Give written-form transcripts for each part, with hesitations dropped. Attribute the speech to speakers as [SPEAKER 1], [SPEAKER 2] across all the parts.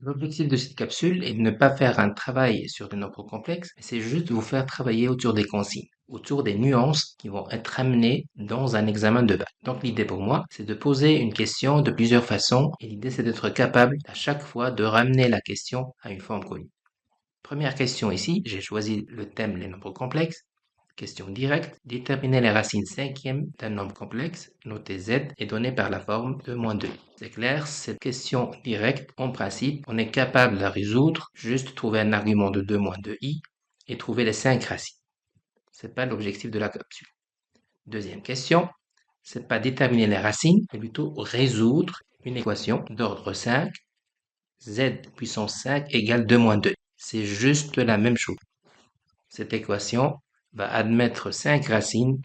[SPEAKER 1] L'objectif de cette capsule est de ne pas faire un travail sur des nombres complexes, mais c'est juste de vous faire travailler autour des consignes, autour des nuances qui vont être amenées dans un examen de bac. Donc l'idée pour moi, c'est de poser une question de plusieurs façons et l'idée c'est d'être capable à chaque fois de ramener la question à une forme connue. Première question ici, j'ai choisi le thème les nombres complexes. Question directe, déterminer les racines cinquièmes d'un nombre complexe, noté z, est donnée par la forme de -2. C'est clair, cette question directe, en principe, on est capable de la résoudre, juste trouver un argument de 2 moins 2i et trouver les 5 racines. C'est pas l'objectif de la capsule. Deuxième question, c'est pas déterminer les racines, mais plutôt résoudre une équation d'ordre 5, z puissance 5 égale 2 moins 2. C'est juste la même chose. Cette équation va admettre 5 racines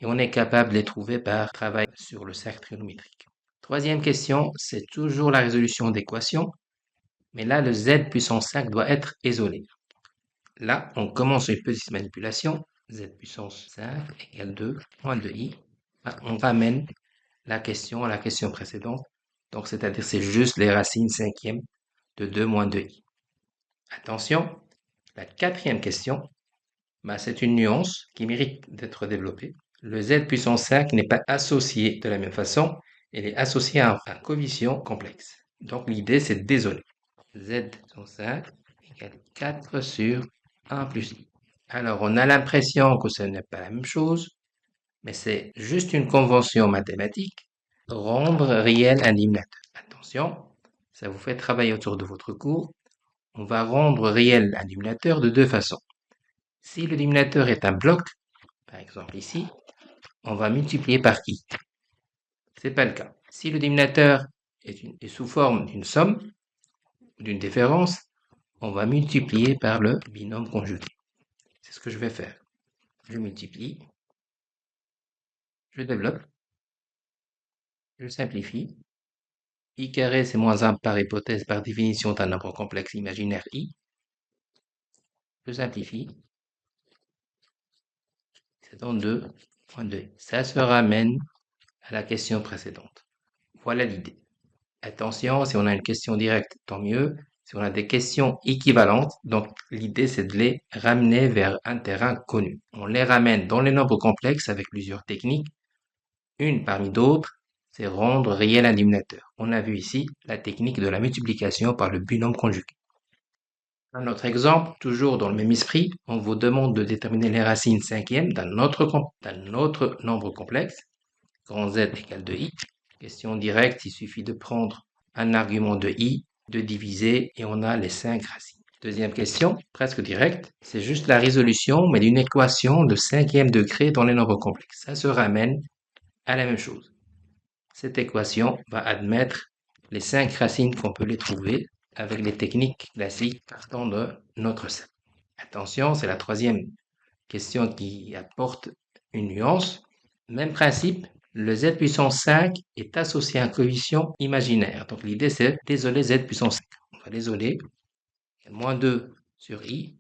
[SPEAKER 1] et on est capable de les trouver par travail sur le cercle trigonométrique. Troisième question, c'est toujours la résolution d'équation, mais là, le z puissance 5 doit être isolé. Là, on commence une petite manipulation, z puissance 5 égale 2 moins 2i. On ramène la question à la question précédente, donc c'est-à-dire c'est juste les racines cinquièmes de 2 moins 2i. Attention, la quatrième question, c'est une nuance qui mérite d'être développée. Le z puissance 5 n'est pas associé de la même façon, il est associé à un coefficient complexe. Donc l'idée c'est d'isoler. Z puissance 5 égale 4 sur 1 plus i. Alors on a l'impression que ce n'est pas la même chose, mais c'est juste une convention mathématique. Rendre réel un dénominateur. Attention, ça vous fait travailler autour de votre cours. On va rendre réel un dénominateur de deux façons. Si le dénominateur est un bloc, par exemple ici, on va multiplier par i. Ce n'est pas le cas. Si le dénominateur est sous forme d'une somme, d'une différence, on va multiplier par le binôme conjugué. C'est ce que je vais faire. Je multiplie, je développe, je simplifie. I carré, c'est moins 1 par hypothèse, par définition d'un nombre complexe imaginaire i. Je simplifie. C'est donc 2 moins 2. Ça se ramène à la question précédente. Voilà l'idée. Attention, si on a une question directe, tant mieux. Si on a des questions équivalentes, donc l'idée c'est de les ramener vers un terrain connu. On les ramène dans les nombres complexes avec plusieurs techniques. Une parmi d'autres, c'est rendre réel un dénominateur. On a vu ici la technique de la multiplication par le binôme conjugué. Un autre exemple, toujours dans le même esprit, on vous demande de déterminer les racines cinquièmes d'un autre nombre complexe, grand Z égale 2i. Question directe, il suffit de prendre un argument de i, de diviser, et on a les 5 racines. Deuxième question, presque directe, c'est juste la résolution, mais d'une équation de cinquième degré dans les nombres complexes. Ça se ramène à la même chose. Cette équation va admettre les 5 racines qu'on peut les trouver avec les techniques classiques partant de notre cercle. Attention, c'est la troisième question qui apporte une nuance. Même principe, le z puissance 5 est associé à un coefficient imaginaire. Donc l'idée c'est d'isoler z puissance 5. On va l'isoler. Moins 2 sur i.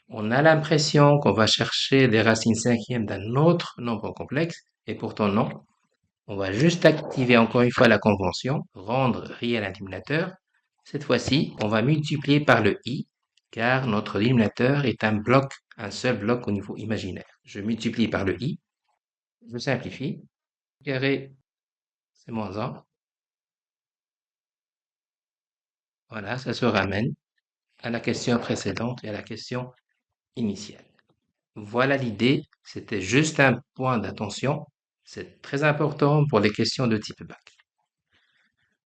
[SPEAKER 1] On a l'impression qu'on va chercher des racines cinquièmes d'un autre nombre complexe, et pourtant non. On va juste activer encore une fois la convention, rendre réel un dénominateur. Cette fois-ci, on va multiplier par le i, car notre dénominateur est un bloc, un seul bloc au niveau imaginaire. Je multiplie par le i, je simplifie, carré, c'est moins 1. Voilà, ça se ramène à la question précédente et à la question initiale. Voilà l'idée, c'était juste un point d'attention. C'est très important pour les questions de type bac.